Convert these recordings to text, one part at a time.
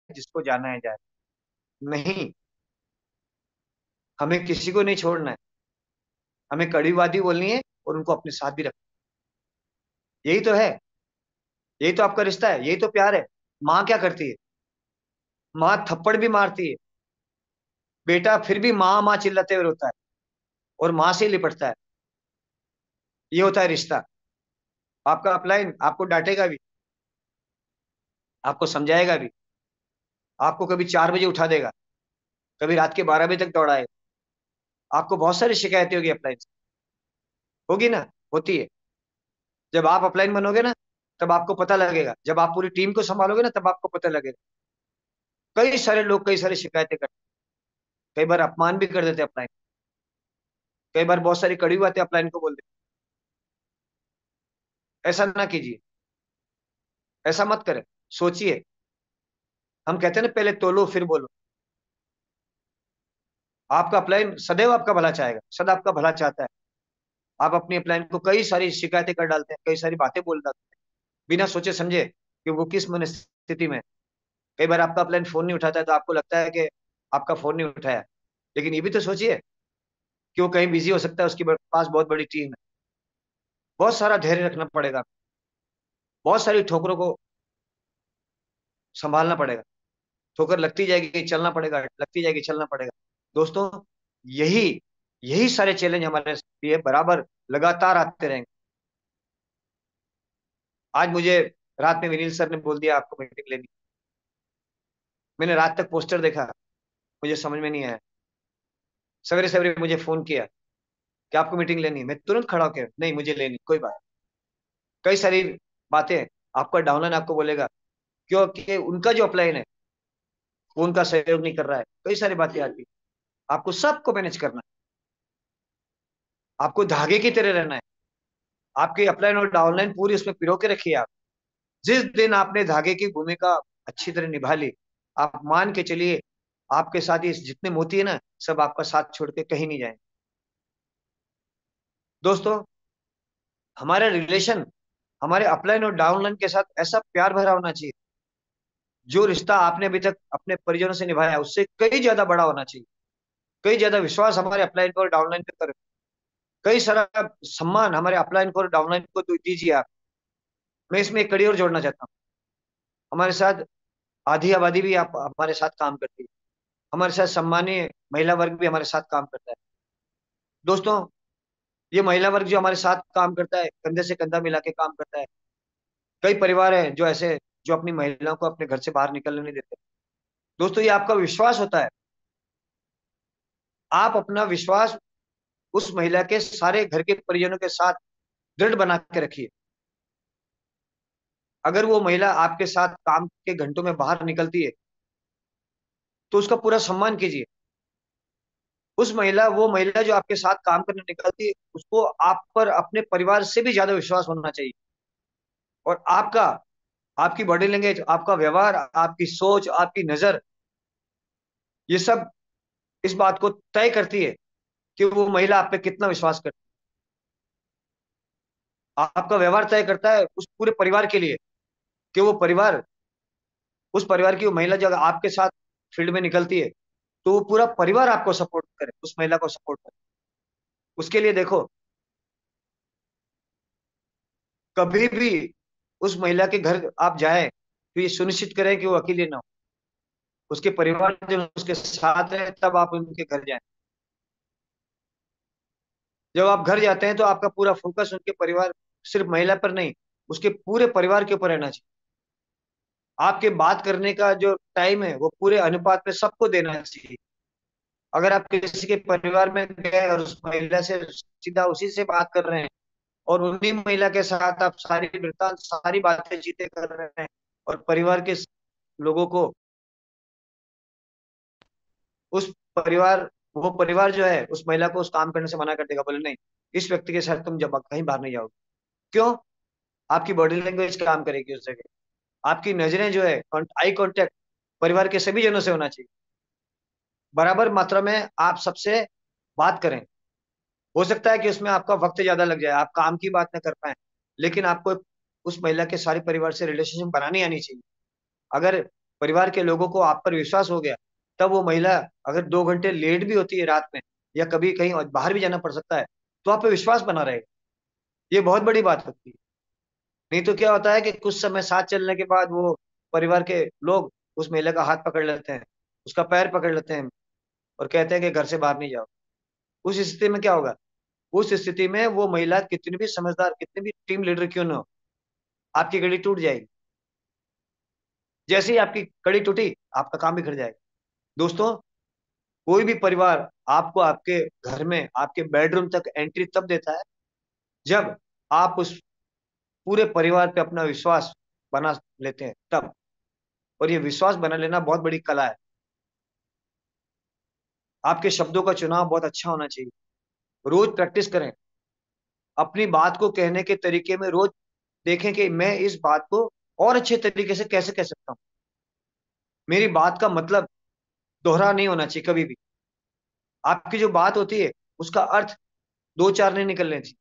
जिसको जाना है जाए। नहीं, हमें किसी को नहीं छोड़ना है। हमें कड़वीवादी बोलनी है और उनको अपने साथ भी रखना है। यही तो है। यही तो आपका रिश्ता है, यही तो प्यार है। माँ क्या करती है? माँ थप्पड़ भी मारती है, बेटा फिर भी माँ माँ चिल्लाते हुए रोता है और माँ से ही लिपटता है। ये होता है रिश्ता। आपका अपलाइन आपको डांटेगा भी, आपको समझाएगा भी, आपको कभी 4 बजे उठा देगा, कभी रात के 12 बजे तक दौड़ाएगा। आपको बहुत सारी शिकायतें होगी अपलाइन से। होगी ना? होती है। जब आप अपलाइन बनोगे ना, तब आपको पता लगेगा। जब आप पूरी टीम को संभालोगे ना, तब आपको पता लगेगा। कई सारे लोग कई सारी शिकायतें करते हैं, कई बार अपमान भी कर देते हैं अपलाइन। कई बार बहुत सारी कड़वी बातें अपलाइन को बोल देते हैं। ऐसा ना कीजिए, ऐसा मत करें। सोचिए। हम कहते हैं ना, पहले तोलो फिर बोलो। आपका अपलाइन सदैव आपका भला चाहेगा, सदा आपका भला चाहता है। आप अपनी अपलाइन को कई सारी शिकायतें कर डालते हैं, कई सारी बातें बोल डालते हैं, बिना सोचे समझे कि वो किस मनस्थिति में है। कई बार आपका अपलाइन फोन नहीं उठाता है तो आपको लगता है कि आपका फोन नहीं उठाया, लेकिन ये भी तो सोचिए कि वो कहीं बिजी हो सकता है, उसके पास बहुत बड़ी टीम है। बहुत सारा धैर्य रखना पड़ेगा, बहुत सारी ठोकरों को संभालना पड़ेगा। ठोकर लगती जाएगी, चलना पड़ेगा, लगती जाएगी, चलना पड़ेगा। दोस्तों, यही यही सारे चैलेंज हमारे लिए बराबर लगातार आते रहेंगे। आज मुझे रात में विनील सर ने बोल दिया आपको मीटिंग लेनी। मैंने रात तक पोस्टर देखा, मुझे समझ में नहीं आया। सवेरे सवेरे मुझे फोन किया कि आपको मीटिंग लेनी है। मैं तुरंत खड़ा होकर, नहीं मुझे लेनी, कोई बात। कई सारी बातें आपका डाउनलाइन आपको बोलेगा, क्योंकि उनका जो अपलाइन है वो उनका सहयोग नहीं कर रहा है। कई सारी बातें आती हैं। आपको सबको मैनेज करना है। आपको धागे की तरह रहना है। आपकी अपलाइन और डाउनलाइन पूरी उसमें पिरो के रखिए आप। जिस दिन आपने धागे की भूमिका अच्छी तरह निभा ली, आप मान के चलिए, आपके साथ ये जितने मोती है ना, सब आपका साथ छोड़ के कहीं नहीं जाएंगे। दोस्तों, हमारा रिलेशन हमारे अपलाइन और डाउनलाइन के साथ ऐसा प्यार भरा होना चाहिए, जो रिश्ता आपने अभी तक अपने परिजनों से निभाया है, उससे कई ज्यादा बड़ा होना चाहिए। कई ज्यादा विश्वास हमारे अपलाइन पर और डाउनलाइन पे करें। कई सारा सम्मान हमारे अपलाइन को और डाउनलाइन को दीजिए आप। मैं इसमें एक कड़ी और जोड़ना चाहता हूँ। हमारे साथ आधी आबादी भी आप हमारे साथ काम करती है। हमारे साथ सम्मानीय महिला वर्ग भी हमारे साथ काम करता है। दोस्तों, ये महिला वर्ग जो हमारे साथ काम करता है, कंधे से कंधा मिला के काम करता है। कई परिवार हैं जो ऐसे, जो अपनी महिलाओं को अपने घर से बाहर निकलने नहीं देते। दोस्तों, ये आपका विश्वास होता है। आप अपना विश्वास उस महिला के सारे घर के परिजनों के साथ दृढ़ बना के रखिए। अगर वो महिला आपके साथ काम के घंटों में बाहर निकलती है, तो उसका पूरा सम्मान कीजिए। वो महिला जो आपके साथ काम करने निकलती है, उसको आप पर अपने परिवार से भी ज्यादा विश्वास होना चाहिए। और आपकी बॉडी लैंग्वेज, आपका व्यवहार, आपकी सोच, आपकी नजर, ये सब इस बात को तय करती है कि वो महिला आप पे कितना विश्वास करती है। आपका व्यवहार तय करता है उस पूरे परिवार के लिए कि वो परिवार, उस परिवार की वो महिला जब आपके साथ फील्ड में निकलती है, तो वो पूरा परिवार आपको सपोर्ट करे, उस महिला को सपोर्ट करे। उसके लिए देखो, कभी भी उस महिला के घर आप जाए तो ये सुनिश्चित करें कि वो अकेले ना हो। उसके परिवार जब उसके साथ है, तब आप उनके घर जाएं। जब आप घर जाते हैं तो आपका पूरा फोकस उनके परिवार, सिर्फ महिला पर नहीं, उसके पूरे परिवार के ऊपर रहना चाहिए। आपके बात करने का जो टाइम है वो पूरे अनुपात में सबको देना चाहिए। अगर आप किसी के परिवार में गए और उस महिला से सीधा उसी से बात कर रहे हैं, और उन्हीं महिला के साथ आप सारी वृत्तांत, सारी बातें चीतें कर रहे हैं, और परिवार के लोगों को, उस परिवार वो परिवार जो है उस महिला को उस काम करने से मना कर देगा, बोले नहीं, इस व्यक्ति के साथ तुम जब कहीं बाहर नहीं जाओगे। क्यों? आपकी बॉडी लैंग्वेज काम करेगी उस जगह। आपकी नजरें जो है, आई कांटेक्ट परिवार के सभी जनों से होना चाहिए। बराबर मात्रा में आप सबसे बात करें। हो सकता है कि उसमें आपका वक्त ज्यादा लग जाए, आप काम की बात न कर पाए, लेकिन आपको उस महिला के सारे परिवार से रिलेशनशिप बनानी आनी चाहिए। अगर परिवार के लोगों को आप पर विश्वास हो गया, तब वो महिला अगर 2 घंटे लेट भी होती है रात में, या कभी कहीं और बाहर भी जाना पड़ सकता है, तो आप पे विश्वास बना रहेगा। ये बहुत बड़ी बात होती है। नहीं तो क्या होता है कि कुछ समय साथ चलने के बाद वो परिवार के लोग उस महिला का हाथ पकड़ लेते हैं, उसका पैर पकड़ लेते हैं, और कहते हैं कि घर से बाहर नहीं जाओ। उस स्थिति में क्या होगा? उस स्थिति में वो महिला कितनी भी समझदार, कितनी भी टीम लीडर क्यों ना हो, आपकी कड़ी टूट जाएगी। जैसे ही आपकी कड़ी टूटी, आपका काम बिखर जाएगा। दोस्तों, कोई भी परिवार आपको आपके घर में, आपके बेडरूम तक एंट्री तब देता है जब आप उस पूरे परिवार पे अपना विश्वास बना लेते हैं, तब। और ये विश्वास बना लेना बहुत बड़ी कला है। आपके शब्दों का चुनाव बहुत अच्छा होना चाहिए। रोज प्रैक्टिस करें। अपनी बात को कहने के तरीके में रोज देखें कि मैं इस बात को और अच्छे तरीके से कैसे कह सकता हूँ। मेरी बात का मतलब दोहरा नहीं होना चाहिए कभी भी। आपकी जो बात होती है, उसका अर्थ दो चार नहीं निकलने चाहिए।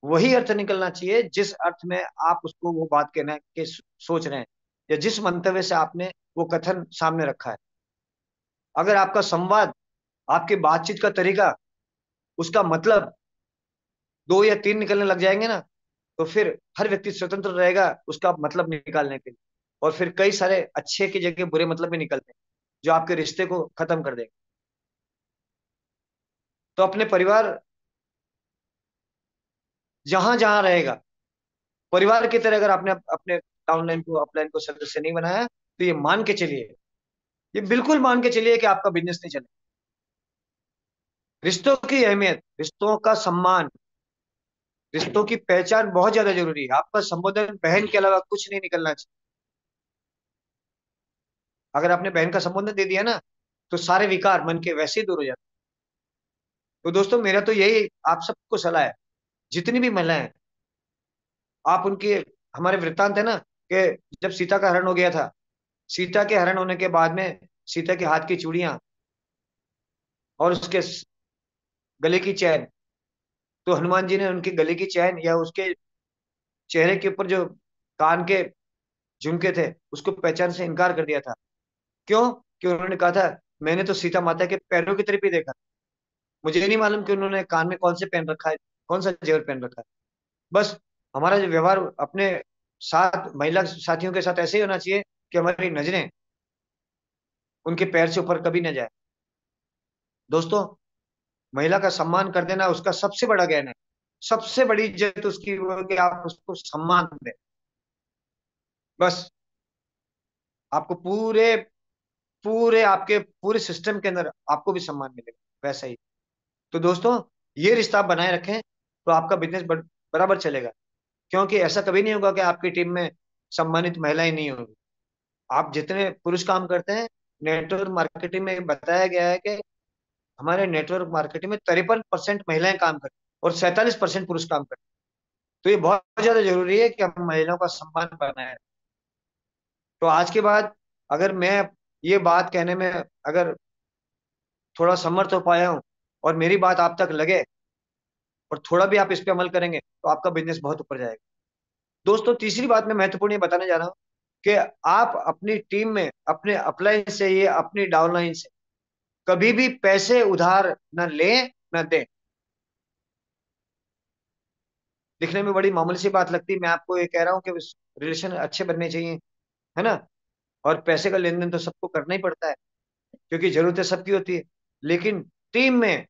वही अर्थ निकलना चाहिए जिस अर्थ में आप उसको वो बात कहना के सोच रहे हैं, या जिस मंतव्य से आपने वो कथन सामने रखा है। अगर आपका संवाद, आपकी बातचीत का तरीका, उसका मतलब दो या तीन निकलने लग जाएंगे ना, तो फिर हर व्यक्ति स्वतंत्र रहेगा उसका मतलब निकालने के लिए। और फिर कई सारे अच्छे की जगह बुरे मतलब भी निकलते हैं, जो आपके रिश्ते को खत्म कर देंगे। तो अपने परिवार जहां जहां रहेगा, परिवार की तरह अगर आपने अपने डाउनलाइन को, अपलाइन को सदस्य नहीं बनाया, तो ये मान के चलिए, ये बिल्कुल मान के चलिए कि आपका बिजनेस नहीं चलेगा। रिश्तों की अहमियत, रिश्तों का सम्मान, रिश्तों की पहचान बहुत ज्यादा जरूरी है। आपका संबोधन बहन के अलावा कुछ नहीं निकलना चाहिए। अगर आपने बहन का संबोधन दे दिया ना, तो सारे विकार मन के वैसे ही दूर हो जाते हैं। तो दोस्तों, मेरा तो यही आप सबको सलाह है। जितनी भी महिलाएं हैं, आप उनके, हमारे वृत्तांत है ना, कि जब सीता का हरण हो गया था, सीता के हरण होने के बाद में सीता के हाथ की चूड़ियां और उसके गले की चैन, तो हनुमान जी ने उनके गले की चैन या उसके चेहरे के ऊपर जो कान के झुमके थे, उसको पहचान से इनकार कर दिया था। क्यों? कि उन्होंने कहा था, मैंने तो सीता माता के पैरों की तरफ ही देखा, मुझे नहीं मालूम कि उन्होंने कान में कौन से पहन रखा है, कौन सा जेवर पहन रखा है। बस, हमारा जो व्यवहार अपने साथ, महिला साथियों के साथ ऐसे ही होना चाहिए कि हमारी नजरें उनके पैर से ऊपर कभी न जाए। दोस्तों, महिला का सम्मान कर देना उसका सबसे बड़ा ज्ञान है। सबसे बड़ी इज्जत उसकी वो है कि आप उसको सम्मान दें। बस, आपको पूरे पूरे आपके पूरे सिस्टम के अंदर आपको भी सम्मान मिलेगा वैसा ही। तो दोस्तों, ये रिश्ता आप बनाए रखें, तो आपका बिजनेस बराबर चलेगा। क्योंकि ऐसा कभी नहीं होगा कि आपकी टीम में सम्मानित महिलाएं नहीं होंगी। आप जितने पुरुष काम करते हैं, नेटवर्क मार्केटिंग में बताया गया है कि हमारे नेटवर्क मार्केटिंग में 53% महिलाएं काम करती हैं और 47% पुरुष काम करते हैं। तो ये बहुत ज्यादा जरूरी है कि हम महिलाओं का सम्मान बनाए रखें। तो आज के बाद, अगर मैं ये बात कहने में अगर थोड़ा समर्थ हो पाया हूँ, और मेरी बात आप तक लगे, और थोड़ा भी आप इस पे अमल करेंगे, तो आपका बिजनेस बहुत ऊपर जाएगा। दोस्तों, तीसरी बात मैं महत्वपूर्ण ये बताने जा रहा हूँ कि आप अपनी टीम में अपने अपलाइन से या अपनी डाउनलाइन से कभी भी पैसे उधार न लें न दें। दिखने में बड़ी मामूली सी बात लगती है, मैं आपको ये कह रहा हूँ कि रिलेशन अच्छे बनने चाहिए, है ना। और पैसे का लेन देन तो सबको करना ही पड़ता है, क्योंकि जरूरतें सबकी होती है। लेकिन टीम में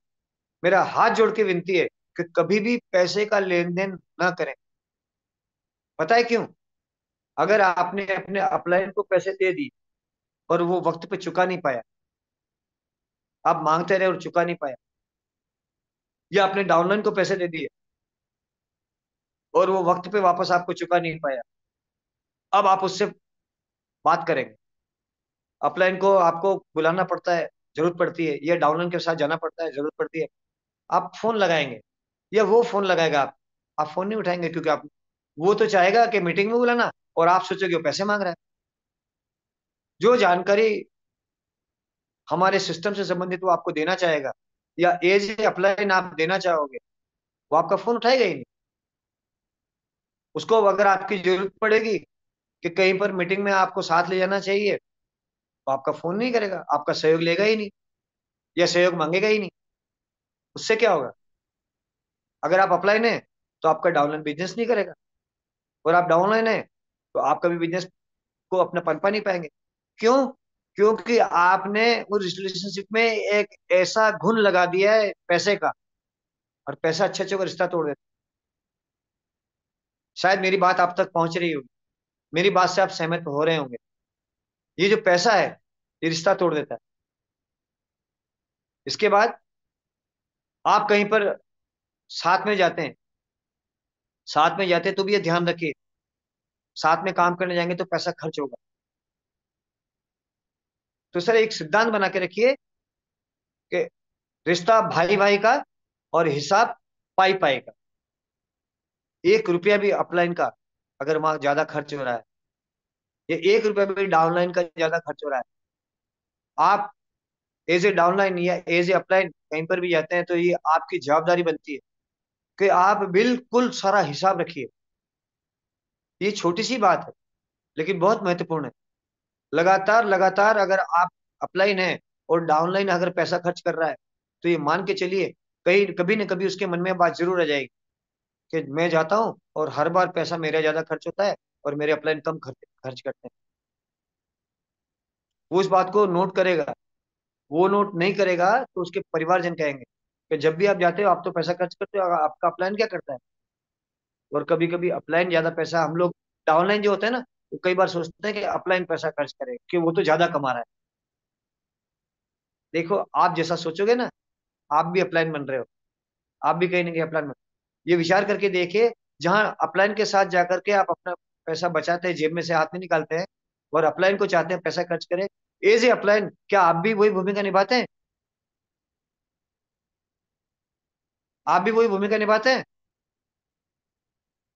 मेरा हाथ जोड़ के विनती है कि कभी भी पैसे का लेन देन ना करें। पता है क्यों? अगर आपने अपने अपलाइन को पैसे दे दी और वो वक्त पे चुका नहीं पाया, आप मांगते रहे और चुका नहीं पाया, या आपने डाउनलाइन को पैसे दे दिए और वो वक्त पे वापस आपको चुका नहीं पाया, अब आप उससे बात करेंगे। अपलाइन को आपको बुलाना पड़ता है, जरूरत पड़ती है, या डाउनलाइन के साथ जाना पड़ता है, जरूरत पड़ती है। आप फोन लगाएंगे या वो फोन लगाएगा, आप फोन नहीं उठाएंगे, क्योंकि आप, वो तो चाहेगा कि मीटिंग में बुलाना, और आप सोचोगे वो पैसे मांग रहा है। जो जानकारी हमारे सिस्टम से संबंधित वो आपको देना चाहेगा, या एज ए अपलाइन आप देना चाहोगे, वो आपका फोन उठाएगा ही नहीं। उसको अगर आपकी जरूरत पड़ेगी कि कहीं पर मीटिंग में आपको साथ ले जाना चाहिए, तो आपका फोन नहीं करेगा, आपका सहयोग लेगा ही नहीं, या सहयोग मांगेगा ही नहीं। उससे क्या होगा? अगर आप अपलाइन है तो आपका डाउनलाइन बिजनेस नहीं करेगा, और आप डाउनलाइन है तो आप कभी बिजनेस को अपना पनपा नहीं पाएंगे। क्यों? क्योंकि आपने उस रिलेशनशिप में एक ऐसा घुन लगा दिया है पैसे का, और पैसा अच्छे अच्छे को रिश्ता तोड़ देता है। शायद मेरी बात आप तक पहुंच रही होगी, मेरी बात से आप सहमत हो रहे होंगे। ये जो पैसा है, ये रिश्ता तोड़ देता है। इसके बाद आप कहीं पर साथ में जाते हैं, साथ में जाते हैं तो भी ये ध्यान रखिए, साथ में काम करने जाएंगे तो पैसा खर्च होगा। तो सर एक सिद्धांत बना के रखिए कि रिश्ता भाई भाई का, और हिसाब पाई पाई का। 1 रुपया भी अपलाइन का अगर वहां ज्यादा खर्च हो रहा है, या 1 रुपया भी डाउनलाइन का ज्यादा खर्च हो रहा है, आप एज ए डाउनलाइन या एज ए अपलाइन कहीं पर भी जाते हैं, तो ये आपकी जवाबदारी बनती है कि आप बिल्कुल सारा हिसाब रखिए। ये छोटी सी बात है लेकिन बहुत महत्वपूर्ण है। लगातार लगातार अगर आप अपलाइन है और डाउनलाइन अगर पैसा खर्च कर रहा है, तो ये मान के चलिए कहीं कभी न कभी उसके मन में बात जरूर आ जाएगी कि मैं जाता हूँ और हर बार पैसा मेरा ज्यादा खर्च होता है और मेरे अपलाइन कम खर्च खर्च करते हैं। वो इस बात को नोट करेगा। वो नोट नहीं करेगा तो उसके परिवारजन कहेंगे कि जब भी आप जाते हो आप तो पैसा खर्च करते हो, आपका अपलाइन क्या करता है? और कभी कभी अपलाइन ज्यादा पैसा, हम लोग डाउनलाइन जो होता है ना, तो कई बार सोचते हैं कि अपलाइन पैसा खर्च करे कि वो तो ज्यादा कमा रहा है। देखो आप जैसा सोचोगे ना, आप भी अपलाइन बन रहे हो, आप भी कहीं ना कहीं अपलाइन बन। ये विचार करके देखिए, जहां अपलाइन के साथ जाकर के आप अपना पैसा बचाते हैं, जेब में से हाथ में निकालते हैं, और अपलाइन को चाहते हैं पैसा खर्च करें, एज ए अपलाइन क्या आप भी वही भूमिका निभाते हैं? आप भी वही भूमिका निभाते हैं?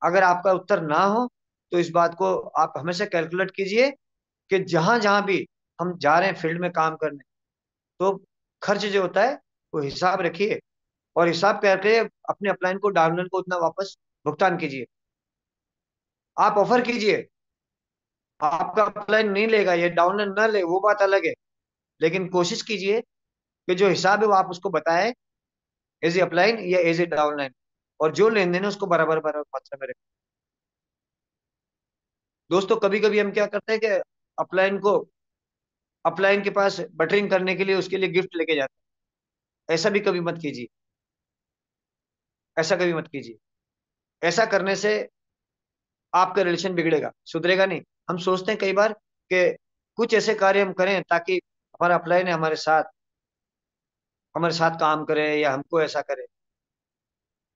अगर आपका उत्तर ना हो तो इस बात को आप हमेशा कैलकुलेट कीजिए कि जहां जहां भी हम जा रहे हैं फील्ड में काम करने, तो खर्च जो होता है वो हिसाब रखिए, और हिसाब करके अपने अपलाइन को डाउनलाइन को उतना वापस भुगतान कीजिए। आप ऑफर कीजिए, आपका अपलाइन नहीं लेगा या डाउनलाइन ना ले वो बात अलग है, लेकिन कोशिश कीजिए कि जो हिसाब है वो आप उसको बताएं, एज ए अपलाइन या एज ए डाउनलाइन, और जो लेन देन है उसको बराबर बराबर मात्रा में रखें। दोस्तों कभी कभी हम क्या करते हैं कि अपलाइन को, अपलाइन के पास बटरिंग करने के लिए उसके लिए गिफ्ट लेके जाते हैं। ऐसा भी कभी मत कीजिए, ऐसा कभी मत कीजिए। ऐसा करने से आपका रिलेशन बिगड़ेगा, सुधरेगा नहीं। हम सोचते हैं कई बार कि कुछ ऐसे कार्य हम करें ताकि हमारा अपलाइन है हमारे साथ काम करे या हमको ऐसा करे।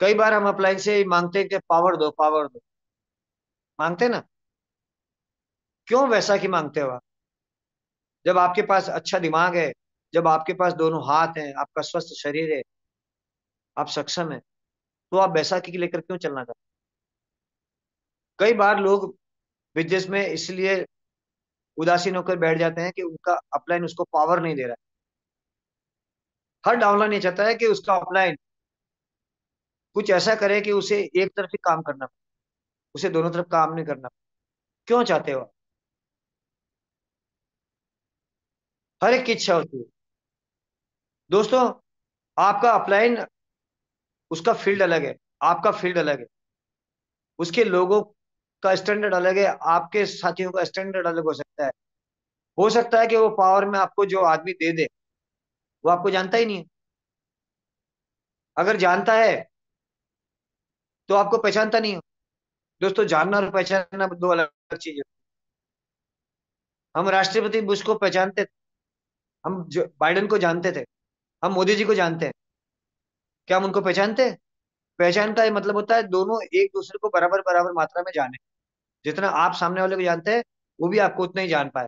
कई बार हम अपलाइन से ही मांगते हैं कि पावर दो पावर दो, मांगते हैं ना? क्यों वैसा की मांगते हो आप? जब आपके पास अच्छा दिमाग है, जब आपके पास दोनों हाथ हैं, आपका स्वस्थ शरीर है, आप सक्षम है, तो आप बैसाखी के लेकर क्यों चलना चाहते? कई बार लोग बिजनेस में इसलिए उदासीन होकर बैठ जाते हैं कि उनका अपलाइन उसको पावर नहीं दे रहा है। हर डाउनलाइन ये चाहता है कि उसका अपलाइन कुछ ऐसा करे कि उसे एक तरफ ही काम करना पड़े, उसे दोनों तरफ काम नहीं करना पड़े। क्यों चाहते हो? हर एक की इच्छा होती है। दोस्तों आपका अपलाइन, उसका फील्ड अलग है, आपका फील्ड अलग है, उसके लोगों का स्टैंडर्ड अलग है, आपके साथियों का स्टैंडर्ड अलग हो सकता है कि वो पावर में आपको जो आदमी दे दे वो आपको जानता ही नहीं है। अगर जानता है तो आपको पहचानता नहीं हो। दोस्तों जानना और पहचानना दो अलग चीज है। हम राष्ट्रपति बुश को पहचानते थे, हम जो बाइडेन को जानते थे, हम मोदी जी को जानते हैं, क्या हम उनको पहचानते हैं? पहचान का ये मतलब होता है दोनों एक दूसरे को बराबर बराबर मात्रा में जाने। जितना आप सामने वाले को जानते हैं वो भी आपको उतना ही जान पाए।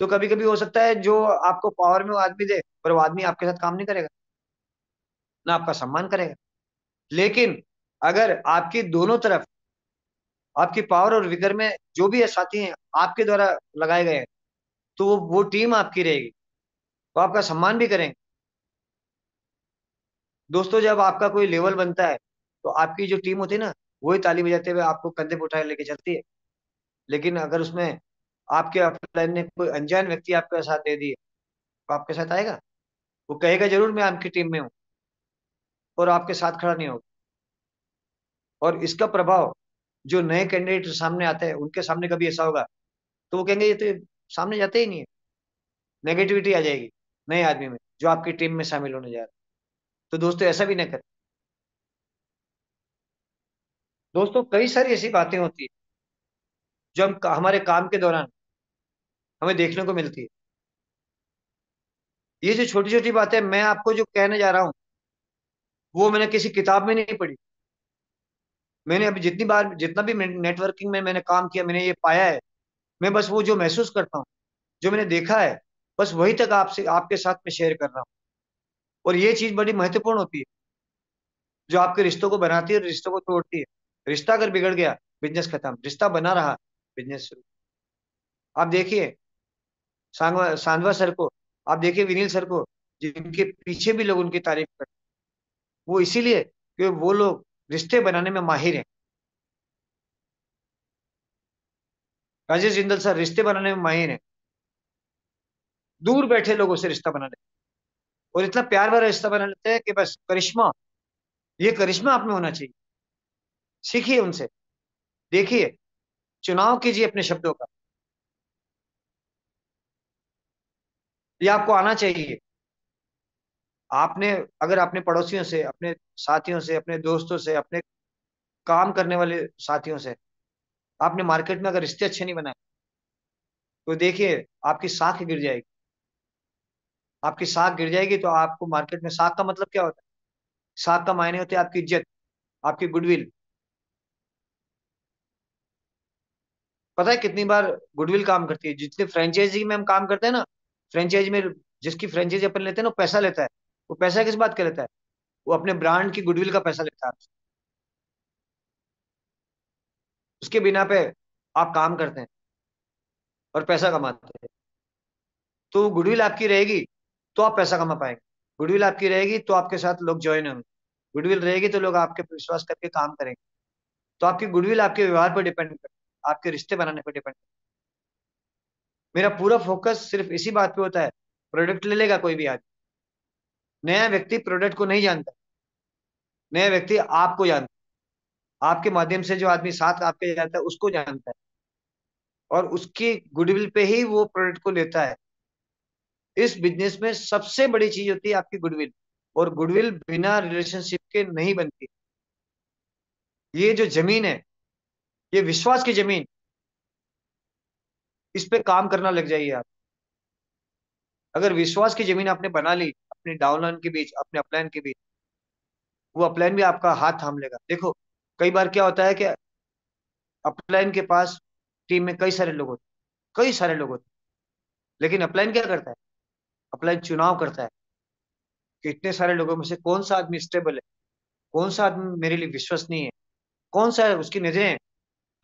तो कभी कभी हो सकता है जो आपको पावर में वो आदमी दे, पर वो आदमी आपके साथ काम नहीं करेगा, ना आपका सम्मान करेगा। लेकिन अगर आपकी दोनों तरफ, आपकी पावर और विगर में जो भी साथी हैं आपके द्वारा लगाए गए हैं, तो वो टीम आपकी रहेगी, वो आपका सम्मान भी करेंगे। दोस्तों जब आपका कोई लेवल बनता है तो आपकी जो टीम होती है ना, वही ताली बजाते हुए आपको कंधे पे उठाए लेके चलती है। लेकिन अगर उसमें आपके अपलाइन ने कोई अनजान व्यक्ति आपका साथ दे दिए, तो आपके साथ आएगा? वो कहेगा जरूर मैं आपकी टीम में हूँ, और आपके साथ खड़ा नहीं होगा। और इसका प्रभाव जो नए कैंडिडेट सामने आते हैं उनके सामने कभी ऐसा होगा, तो वो कहेंगे ये तो सामने जाते ही नहीं है। नेगेटिविटी आ जाएगी नए आदमी में जो आपकी टीम में शामिल होने जा रहा है। तो दोस्तों ऐसा भी ना करें। दोस्तों कई सारी ऐसी बातें होती है जो हमारे काम के दौरान हमें देखने को मिलती है। ये जो छोटी छोटी बातें मैं आपको जो कहने जा रहा हूँ, वो मैंने किसी किताब में नहीं पढ़ी। मैंने अभी जितनी बार जितना भी नेटवर्किंग में मैंने काम किया, मैंने ये पाया है। मैं बस वो जो महसूस करता हूँ, जो मैंने देखा है, बस वही तक आपसे आपके साथ में शेयर कर रहा हूँ। और ये चीज बड़ी महत्वपूर्ण होती है, जो आपके रिश्तों को बनाती है और रिश्तों को तोड़ती है। रिश्ता अगर बिगड़ गया, बिजनेस खत्म। रिश्ता बना रहा, बिजनेस शुरू। आप देखिए सांगवा सांधवा सर को, आप देखिए विनील सर को, जिनके पीछे भी लोग उनकी तारीफ करते हैं, वो इसीलिए कि वो लोग रिश्ते बनाने में माहिर हैं। राजेश जिंदल सर रिश्ते बनाने में माहिर हैं। दूर बैठे लोगों से रिश्ता बना लेते हैं, और इतना प्यार भरा रिश्ता बना लेते हैं कि बस करिश्मा, ये करिश्मा आप में होना चाहिए। सीखिए उनसे, देखिए, चुनाव कीजिए अपने शब्दों का। ये आपको आना चाहिए। आपने, अगर अपने पड़ोसियों से, अपने साथियों से, अपने दोस्तों से, अपने काम करने वाले साथियों से आपने मार्केट में अगर रिश्ते अच्छे नहीं बनाए, तो देखिए आपकी साख गिर जाएगी। आपकी साख गिर जाएगी तो आपको मार्केट में, साख का मतलब क्या होता है? साख का मायने होते हैं आपकी इज्जत, आपकी गुडविल। पता है कितनी बार गुडविल काम करती है? जितने फ्रेंचाइजी में हम काम करते हैं ना, फ्रेंचाइजी में जिसकी फ्रेंचाइजी अपन लेते हैं ना, वो पैसा लेता है। वो पैसा किस बात का लेता है? वो अपने ब्रांड की गुडविल का पैसा लेता है आपसे। उसके बिना पे आप काम करते हैं और पैसा कमाते हैं। तो गुडविल आपकी रहेगी तो आप पैसा कमा पाएंगे। गुडविल आपकी रहेगी तो आपके साथ लोग ज्वाइन होंगे। गुडविल रहेगी तो लोग आपके पर विश्वास करके काम करेंगे। तो आपकी गुडविल आपके व्यवहार पर डिपेंड करती है, आपके रिश्ते बनाने पर डिपेंड। मेरा पूरा फोकस सिर्फ इसी बात पे होता है। प्रोडक्ट ले लेगा कोई भी आदमी, नया व्यक्ति प्रोडक्ट को नहीं जानता। नया व्यक्ति आपको जानता है, आपके माध्यम से जो आदमी साथ आपके जाता है उसको जानता है, और उसकी गुडविल पे ही वो प्रोडक्ट को लेता है। इस बिजनेस में सबसे बड़ी चीज होती है आपकी गुडविल, और गुडविल बिना रिलेशनशिप के नहीं बनती। ये जो जमीन है, ये विश्वास की जमीन, इस पे काम करना लग जाइए आप। अगर विश्वास की जमीन आपने बना ली अपने डाउनलाइन के बीच, अपने अपलाइन के बीच, वो अपलाइन भी आपका हाथ थाम लेगा। देखो कई बार क्या होता है कि अपलाइन के पास टीम में कई सारे लोग होते हैं, कई सारे लोग होते हैं, लेकिन अपलाइन क्या करता है? अपलाइन चुनाव करता है कि इतने सारे लोगों में से कौन सा आदमी स्टेबल है, कौन सा आदमी मेरे लिए विश्वसनीय है, कौन सा है। उसकी नजरें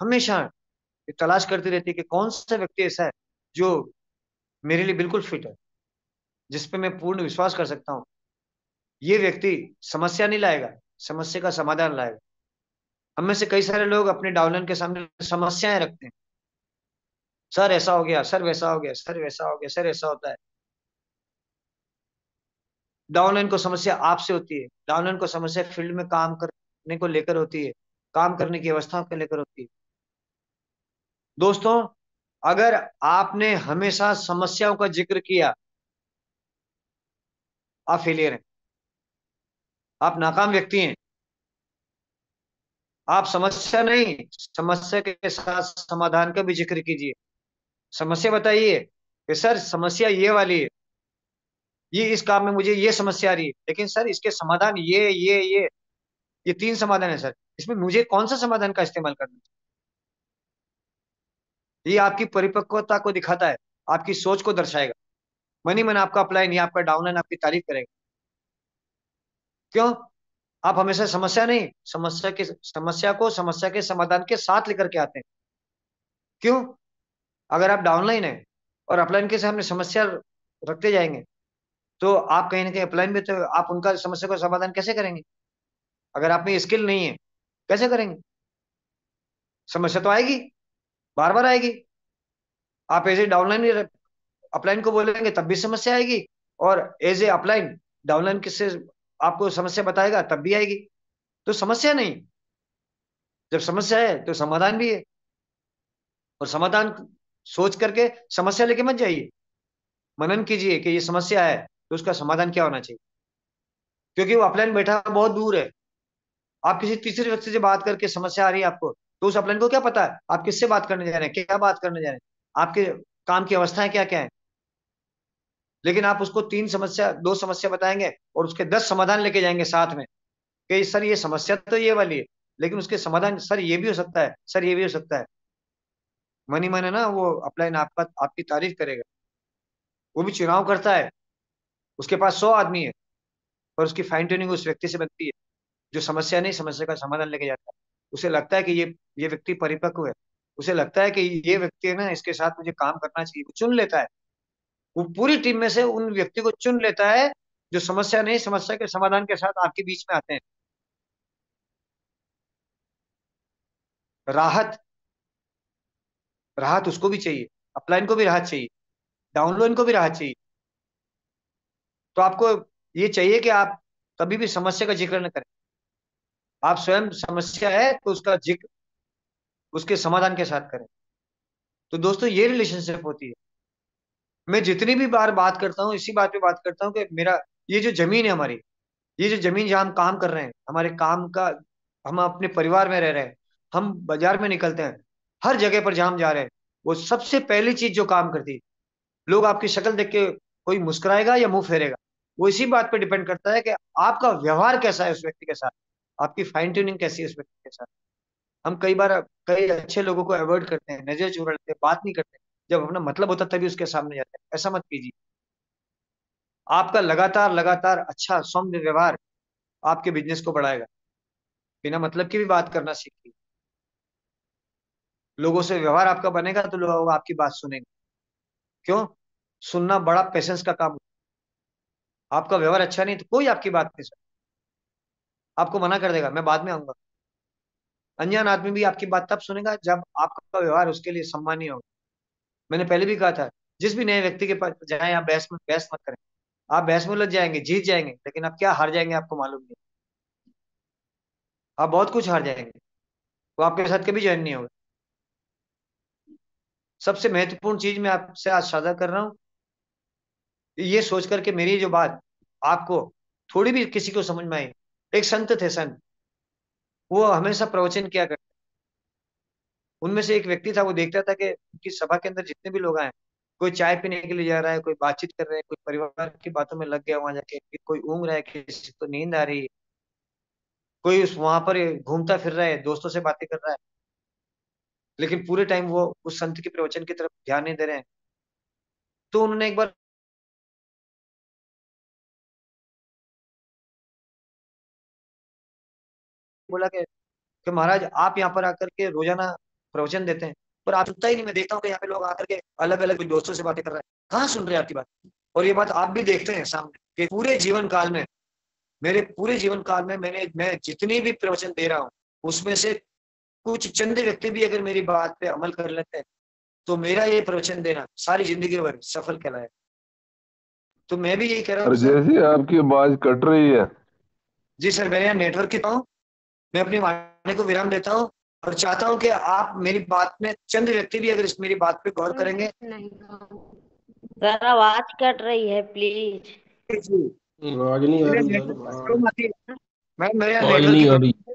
हमेशा ये तलाश करती रहती है कि कौन सा व्यक्ति ऐसा है जो मेरे लिए बिल्कुल फिट है, जिस पे मैं पूर्ण विश्वास कर सकता हूँ। ये व्यक्ति समस्या नहीं लाएगा, समस्या का समाधान लाएगा। हम में से कई सारे लोग अपने डाउनलाइन के सामने समस्याएं रखते हैं। सर ऐसा हो गया, सर वैसा हो गया, सर वैसा हो गया, सर ऐसा होता है। डाउनलाइन को समस्या आपसे होती है। डाउनलाइन को समस्या फील्ड में काम करने को लेकर होती है, काम करने की अवस्था को लेकर होती है। दोस्तों, अगर आपने हमेशा समस्याओं का जिक्र किया, आप फेलियर हैं, आप नाकाम व्यक्ति हैं। आप समस्या नहीं, समस्या के साथ समाधान का भी जिक्र कीजिए। समस्या बताइए कि सर समस्या ये वाली है, ये इस काम में मुझे ये समस्या आ रही है, लेकिन सर इसके समाधान ये तीन समाधान है सर, इसमें मुझे कौन सा समाधान का इस्तेमाल करना चाहिए? ये आपकी परिपक्वता को दिखाता है, आपकी सोच को दर्शाएगा। मन ही मन आपका अपलाइन या आपका डाउनलाइन आपकी तारीफ करेगा। क्यों? आप हमेशा समस्या नहीं, समस्या को समस्या के समाधान के साथ लेकर के आते हैं। क्यों? अगर आप डाउनलाइन है और अपलाइन के सामने समस्या रखते जाएंगे, तो आप कहीं ना कहीं अपलाइन में, तो आप उनका समस्या का समाधान कैसे करेंगे? अगर आप में स्किल नहीं है, कैसे करेंगे? समस्या तो आएगी, बार बार आएगी। आप एज ए डाउनलाइन अपलाइन को बोलेंगे तब भी समस्या आएगी, और एज ए अपलाइन डाउनलाइन किससे आपको समस्या बताएगा तब भी आएगी। तो समस्या नहीं, जब समस्या है तो समाधान भी है। और समाधान सोच करके समस्या लेके मत जाइए, मनन कीजिए कि ये समस्या है तो उसका समाधान क्या होना चाहिए। क्योंकि वो अपलाइन बैठा बहुत दूर है, आप किसी तीसरे व्यक्ति से बात करके समस्या आ रही है आपको, तो उस अपलाइन को क्या पता है आप किससे बात करने जा रहे हैं, क्या बात करने जा रहे हैं, आपके काम की अवस्थाएं क्या क्या है। लेकिन आप उसको तीन समस्या, दो समस्या बताएंगे और उसके 10 समाधान लेके जाएंगे साथ में, कि सर ये समस्या तो ये वाली है, लेकिन उसके समाधान सर ये भी हो सकता है, सर ये भी हो सकता है। मन ही मन है ना वो अपलाइन आपका आपकी तारीफ करेगा। वो भी चुनाव करता है, उसके पास 100 आदमी है, पर उसकी फाइन ट्यूनिंग उस व्यक्ति से बनती है जो समस्या नहीं, समस्या का समाधान लेके जाता है। उसे लगता है कि ये व्यक्ति परिपक्व है, उसे लगता है कि ये व्यक्ति है ना, इसके साथ मुझे काम करना चाहिए, वो चुन लेता है। वो पूरी टीम में से उन व्यक्ति को चुन लेता है जो समस्या नहीं, समस्या के समाधान के साथ आपके बीच में आते हैं। राहत, राहत उसको भी चाहिए, अपलाइन को भी राहत चाहिए, डाउनलाइन को भी राहत चाहिए। तो आपको ये चाहिए कि आप कभी भी समस्या का जिक्र न करें, आप स्वयं समस्या है तो उसका जिक्र उसके समाधान के साथ करें। तो दोस्तों ये रिलेशनशिप होती है। मैं जितनी भी बार बात करता हूँ इसी बात पे बात करता हूँ कि मेरा ये जो जमीन है हमारी, ये जो जमीन जहाँ हम काम कर रहे हैं, हमारे काम का, हम अपने परिवार में रह रहे हैं, हम बाजार में निकलते हैं, हर जगह पर जहाँ हम जा रहे हैं, वो सबसे पहली चीज जो काम करती है, लोग आपकी शक्ल देख के कोई मुस्कुराएगा या मुंह फेरेगा, वो इसी बात पे डिपेंड करता है कि आपका व्यवहार कैसा है उस व्यक्ति के साथ, आपकी फाइन ट्यूनिंग कैसी है उस व्यक्ति के साथ। हम कई बार कई अच्छे लोगों को अवॉइड करते हैं, नजर चुरा लेते हैं, बात नहीं करते, जब अपना मतलब होता है तभी उसके सामने जाते हैं। ऐसा मत कीजिए। आपका लगातार लगातार अच्छा सौम्य व्यवहार आपके बिजनेस को बढ़ाएगा। बिना मतलब की भी बात करना सीखिए। लोगों से व्यवहार आपका बनेगा तो लोग आपकी बात सुनेंगे। क्यों? सुनना बड़ा पेशेंस का काम है। आपका व्यवहार अच्छा नहीं तो कोई आपकी बात नहीं सुने, आपको मना कर देगा, मैं बाद में आऊंगा। अनजान आदमी भी आपकी बात तब सुनेगा जब आपका व्यवहार उसके लिए सम्मानीय होगा। मैंने पहले भी कहा था, जिस भी नए व्यक्ति के पास जाए आप बहस मत करें। आप बहस में लग जाएंगे, जीत जाएंगे, लेकिन आप क्या हार जाएंगे आपको मालूम नहीं। आप बहुत कुछ हार जाएंगे, वो आपके साथ कभी ज्वाइन नहीं होगा। सबसे महत्वपूर्ण चीज मैं आपसे आज साझा कर रहा हूँ, ये सोच करके मेरी जो बात आपको थोड़ी भी किसी को समझ में आई। एक संत थे, संत, वो हमेशा प्रवचन किया करते। उनमें से एक व्यक्ति था, वो देखता था कि उनकी सभा के अंदर जितने भी लोग आए, कोई चाय पीने के लिए जा रहा है, कोई बातचीत कर रहा है, कोई परिवार की बातों में लग गया वहां जाके, कोई ऊँग रहा है, किसी को नींद आ रही है, कोई उस वहां पर घूमता फिर रहा है, दोस्तों से बातें कर रहा है, लेकिन पूरे टाइम वो उस संत के प्रवचन की तरफ ध्यान नहीं दे रहे हैं। तो उन्होंने एक बार बोला कि महाराज आप यहाँ पर आकर के रोजाना प्रवचन देते हैं, पर आप सुनता ही नहीं। मैं देखता हूँ कि यहाँ पे लोग आकर के अलग अलग दोस्तों से बातें कर रहे हैं, कहाँ सुन रहे हैं आपकी बात। और ये बात आप भी देखते हैं सामने कि पूरे जीवन काल में, मेरे पूरे जीवन काल में मैं जितनी भी प्रवचन दे रहा हूँ, उसमें से कुछ चंद व्यक्ति भी अगर मेरी बात पे अमल कर लेते हैं तो मेरा ये प्रवचन देना सारी जिंदगी भर सफल कहलाए। तो मैं भी यही कह रहा और हूँ सर। जैसी आपकी आवाज कट रही है। जी सर, मेरे यहाँ नेटवर्क की हूँ, मैं अपनी वाणी को विराम देता हूँ और चाहता हूँ कि आप मेरी बात में चंद व्यक्ति भी अगर इस मेरी बात पे गौर करेंगे। नहीं, सर आवाज कट रही है, प्लीज। जी, आवाज नहीं आ मेरे रही नेटवर्क सर। प्रॉब्लम आती है, मैं मेरे यहाँ आवाज नेटवर्क की नहीं आ प्रॉब्लम। रही।